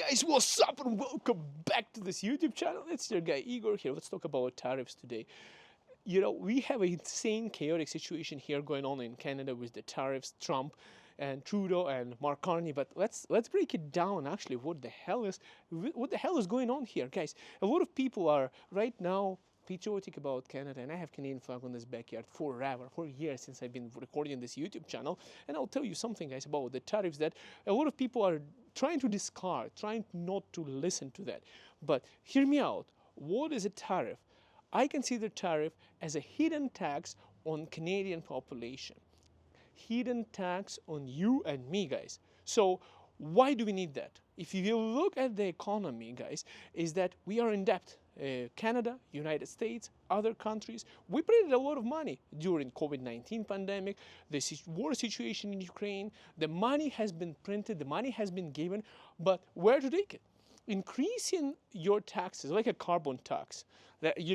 Guys, what's up and welcome back to this YouTube channel. It's your guy Igor here. Let's talk about tariffs today. We have an insane chaotic situation here going on in Canada with the tariffs, Trump and Trudeau and Mark Carney. But let's break it down actually. What the hell is going on here, guys? A lot of people are right now patriotic about Canada, and I have Canadian flag on this backyard forever, for years since I've been recording this YouTube channel. And I'll tell you something, guys, about the tariffs that a lot of people are trying to discard, trying not to listen to that. But hear me out. What is a tariff? I consider tariff as a hidden tax on Canadian population. Hidden tax on you and me, guys. So why do we need that? If you look at the economy, guys, is that we are in debt. Canada, United States, other countries, we printed a lot of money during COVID-19 pandemic, the war situation in Ukraine. The money has been printed, the money has been given, but where to take it? Increasing your taxes, like a carbon tax, that we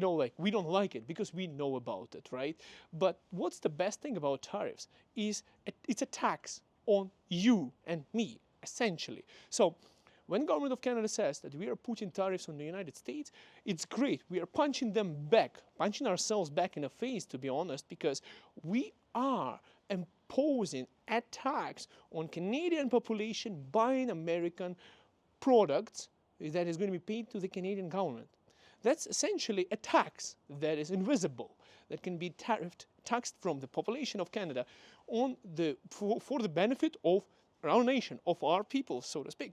don't like it because we know about it, right? But what's the best thing about tariffs is it's a tax on you and me, essentially. So when government of Canada says that we are putting tariffs on the United States, it's great. We are punching them back, punching ourselves back in the face, to be honest, because we are imposing a tax on Canadian population buying American products that is going to be paid to the Canadian government. That's essentially a tax that is invisible, that can be taxed from the population of Canada on for the benefit of our nation, of our people, so to speak.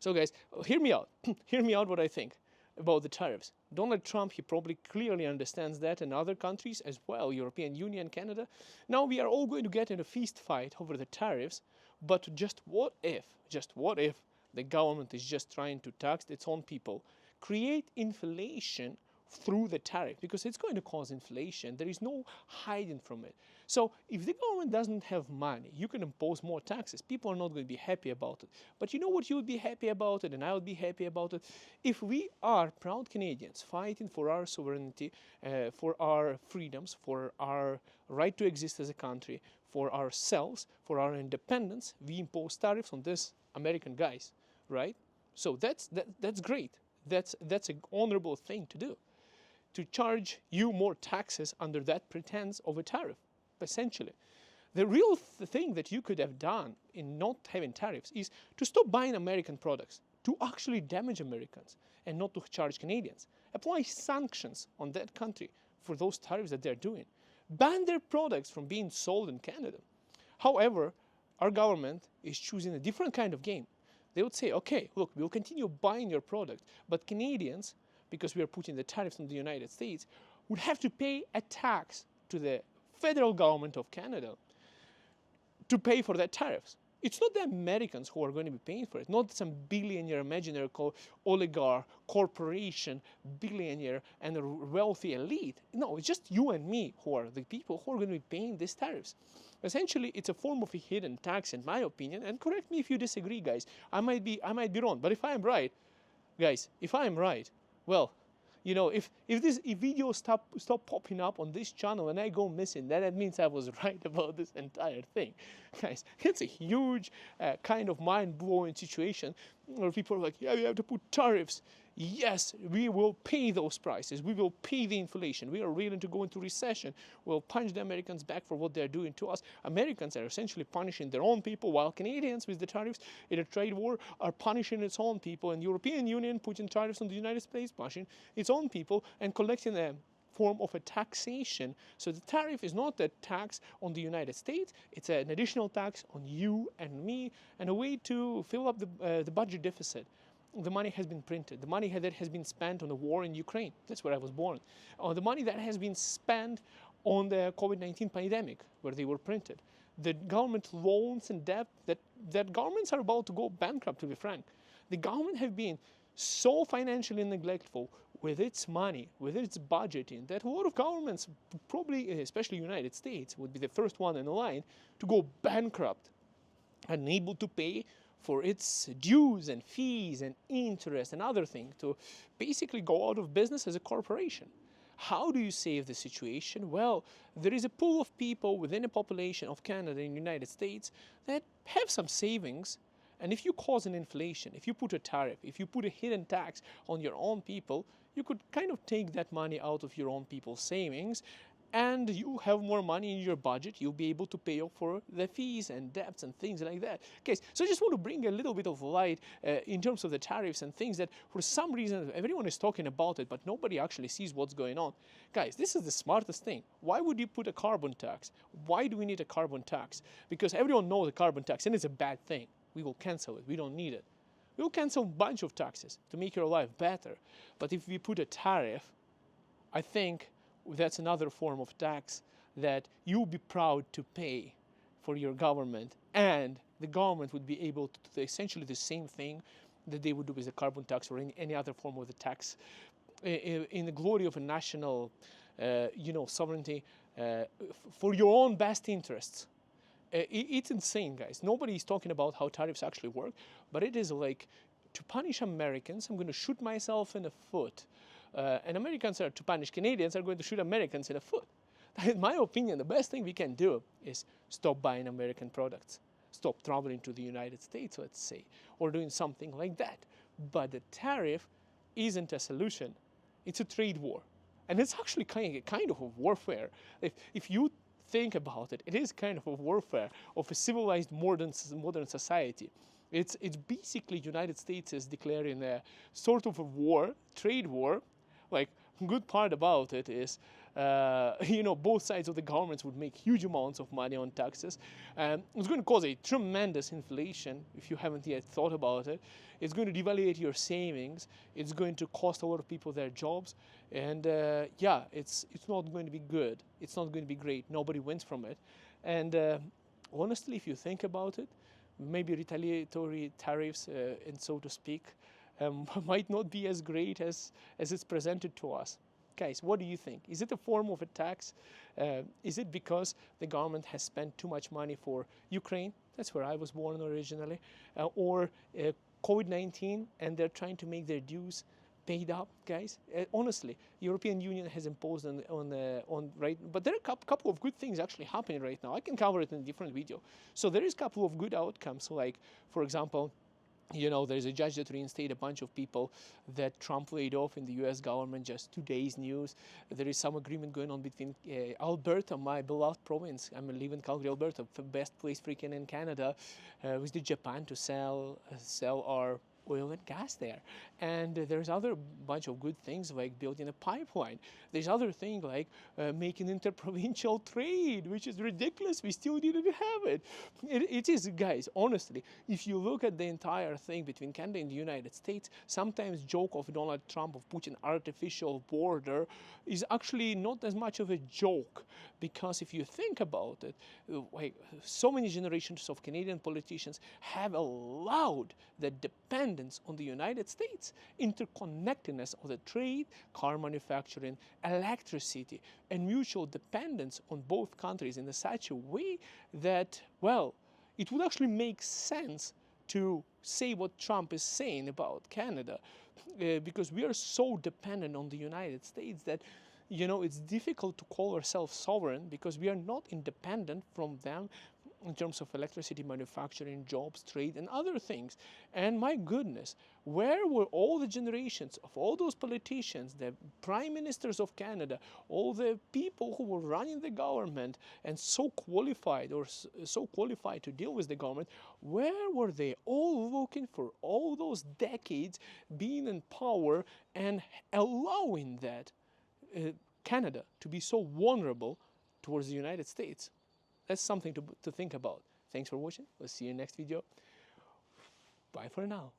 So guys, hear me out. Hear me out what I think about the tariffs. Donald Trump, he probably clearly understands that, and other countries as well, European Union, Canada. Now we are all going to get in a feast fight over the tariffs, but just what if the government is just trying to tax its own people, create inflation through the tariff, because it's going to cause inflation. There is no hiding from it. So if the government doesn't have money, you can impose more taxes. People are not going to be happy about it. But you know what? You would be happy about it, and I would be happy about it. If we are proud Canadians fighting for our sovereignty, for our freedoms, for our right to exist as a country, for ourselves, for our independence, we impose tariffs on these American guys, right? So that's great. That's an honorable thing to do, to charge you more taxes under that pretense of a tariff, essentially. The real thing that you could have done in not having tariffs is to stop buying American products, to actually damage Americans and not to charge Canadians. Apply sanctions on that country for those tariffs that they're doing. Ban their products from being sold in Canada. However, our government is choosing a different kind of game. They would say, okay, look, we'll continue buying your product, but Canadians, because we are putting the tariffs on the United States, would have to pay a tax to the federal government of Canada to pay for that tariffs. It's not the Americans who are going to be paying for it, not some billionaire, imaginary oligarch, corporation, billionaire, and a wealthy elite. No, it's just you and me who are the people who are going to be paying these tariffs. Essentially, it's a form of a hidden tax, in my opinion, and correct me if you disagree, guys. I might be wrong, but if I am right, guys, if I am right, well, if videos stop popping up on this channel and I go missing, then that means I was right about this entire thing. Guys, it's a huge kind of mind-blowing situation where people are like, yeah, we have to put tariffs. Yes, we will pay those prices. We will pay the inflation. We are willing to go into recession. We'll punch the Americans back for what they're doing to us. Americans are essentially punishing their own people, while Canadians, with the tariffs in a trade war, are punishing its own people. And European Union putting tariffs on the United States, punishing its own people and collecting them form of a taxation. So the tariff is not a tax on the United States, it's an additional tax on you and me, and a way to fill up the budget deficit. The money has been printed, the money that has been spent on the war in Ukraine, that's where I was born, the money that has been spent on the COVID-19 pandemic, where they were printed, the government loans and debt that governments are about to go bankrupt, to be frank. The government have been so financially neglectful with its money, with its budgeting, that a lot of governments, probably especially United States, would be the first one in the line to go bankrupt, unable to pay for its dues and fees and interest and other things, to basically go out of business as a corporation. How do you save the situation? Well, there is a pool of people within a population of Canada and United States that have some savings, And if you cause an inflation, if you put a tariff, if you put a hidden tax on your own people, you could kind of take that money out of your own people's savings, and you have more money in your budget. You'll be able to pay off for the fees and debts and things like that. Okay, so I just want to bring a little bit of light in terms of the tariffs and things that for some reason everyone is talking about it, but nobody actually sees what's going on. Guys, this is the smartest thing. Why would you put a carbon tax? Why do we need a carbon tax? Because everyone knows a carbon tax, and it's a bad thing. We will cancel it. We don't need it. We will cancel a bunch of taxes to make your life better. But if we put a tariff, I think that's another form of tax that you'll be proud to pay for your government, and the government would be able to do essentially the same thing that they would do with a carbon tax or any other form of the tax in the glory of a national sovereignty for your own best interests. It's insane, guys. Nobody is talking about how tariffs actually work, but it is like, to punish Americans, I'm going to shoot myself in the foot. And Americans are to punish Canadians are going to shoot Americans in the foot. In my opinion, the best thing we can do is stop buying American products, stop traveling to the United States, let's say, or doing something like that. But the tariff isn't a solution. It's a trade war. And it's actually kind of a warfare. If you think about it, it is kind of a warfare of a civilized modern society. It's basically United States is declaring a sort of a war, trade war. Like, good part about it is, both sides of the governments would make huge amounts of money on taxes. It's going to cause a tremendous inflation, if you haven't yet thought about it. It's going to devaluate your savings. It's going to cost a lot of people their jobs. And it's not going to be good. It's not going to be great. Nobody wins from it. And honestly, if you think about it, maybe retaliatory tariffs, and so to speak, might not be as great as it's presented to us. Guys, what do you think? Is it a form of a tax? Is it because the government has spent too much money for Ukraine? That's where I was born originally. Or COVID-19, and they're trying to make their dues paid up, guys. Honestly, European Union has imposed on right, but there are a couple of good things actually happening right now. I can cover it in a different video. So there is a couple of good outcomes, like, for example, there's a judge that reinstated a bunch of people that Trump laid off in the U.S. government, just today's news. There is some agreement going on between Alberta, my beloved province. I live in Calgary, Alberta, the best place freaking in Canada, with the Japan to sell our oil and gas there. And there's other bunch of good things like building a pipeline. There's other thing like making interprovincial trade, which is ridiculous. We still didn't have it. It is, guys, honestly, if you look at the entire thing between Canada and the United States, sometimes joke of Donald Trump of putting artificial border is actually not as much of a joke, because if you think about it, like, so many generations of Canadian politicians have allowed the dependence on the United States, interconnectedness of the trade, car manufacturing, electricity, and mutual dependence on both countries in such a way that, well, it would actually make sense to say what Trump is saying about Canada, because we are so dependent on the United States that, it's difficult to call ourselves sovereign, because we are not independent from them in terms of electricity manufacturing, jobs, trade, and other things. And my goodness, where were all the generations of all those politicians, the prime ministers of Canada, all the people who were running the government and so qualified to deal with the government? Where were they all looking for all those decades being in power and allowing that Canada to be so vulnerable towards the United States? That's something to think about. Thanks for watching. We'll see you in the next video. Bye for now.